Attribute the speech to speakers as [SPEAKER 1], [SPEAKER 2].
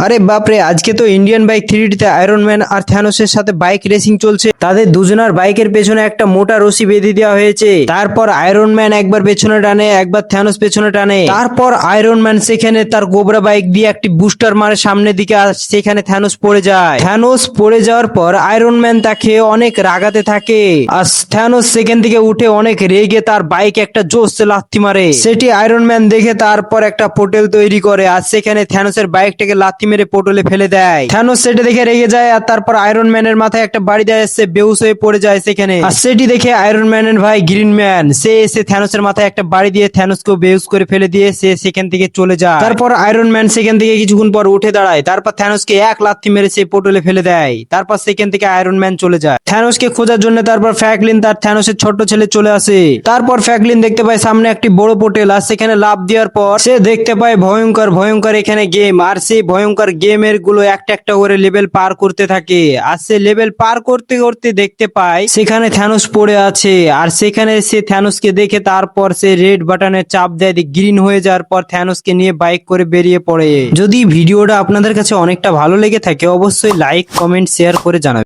[SPEAKER 1] আরে বাপরে, আজকে তো ইন্ডিয়ান বাইক 3D তে আয়রন ম্যান আর থ্যানোসের সাথে বাইক রেসিং চলছে। তাদের দুজনের বাইকের পেছনে একটা মোটা রশি বেঁধে দেওয়া হয়েছে। তারপর আয়রন ম্যান একবার পেছনে টানে, একবার থ্যানোস পেছনে টানে। তারপর আয়রন ম্যান সেখানে তার কোবরা বাইক দিয়ে একটি বুস্টার মারে সামনের দিকে, আর সেখানে থ্যানোস পড়ে যায়। থ্যানোস পড়ে যাওয়ার পর আয়রন ম্যান তাকে অনেক রাগাতে থাকে, আর থ্যানোস সেখান থেকে উঠে অনেক রেগে তার বাইক একটা জোরসে লাথি মারে। সেটি আয়রন ম্যান দেখে তারপর একটা পোর্টাল তৈরি করে, আর সেখানে থ্যানোসের বাইকটাকে লাথি মেরে পোর্টালে ফেলে দেয়। থ্যানোস সেটা দেখে রেগে যায়, আর তারপর আয়রন ম্যানের মাথায় একটা বাড়ি দেয়, সে বেহুশ হয়ে পড়ে যায় সেখানে। আর সেটি দেখে আয়রন ম্যানের ভাই গ্রিন ম্যান সে এসে থ্যানোসের মাথায় একটা বাড়ি দিয়ে থ্যানোসকে বেহুশ করে ফেলে দিয়ে সে সেখান থেকে চলে যায়। তারপর আয়রন ম্যান সেখান থেকে কিছুক্ষণ পর উঠে দাঁড়ায়, তারপর থ্যানোসকে এক লাথি মেরে সে পোর্টালে ফেলে দেয়। তারপর সেখান থেকে আয়রন ম্যান চলে যায় থ্যানোসকে খোঁজার জন্য। তারপর ফ্র্যাঙ্কলিন তার থ্যানোসের ছোট ছেলে চলে আসে। তারপর ফ্র্যাঙ্কলিন দেখতে পায় সামনে একটি বড় পোর্টাল, আর সেখানে লাফ দেওয়ার পর সে দেখতে পায় ভয়ঙ্কর ভয়ঙ্কর এখানে গেম, আর সেই ভয়ঙ্কর গেমের গুলো একটা একটা করে লেভেল পার করতে থাকে। আর সে লেভেল পার করতে করতে দেখতে পায় সেখানে থ্যানোস পড়ে আছে, আর সেখানে সে থ্যানোসকে দেখে তারপর সে রেড বাটনের চাপ দেয়, গ্রিন হয়ে যাওয়ার পর থ্যানোসকে নিয়ে বাইক করে বেরিয়ে পড়ে। যদি ভিডিওটা আপনাদের কাছে অনেকটা ভালো লেগে থাকে অবশ্যই লাইক কমেন্ট শেয়ার করে জানাবেন।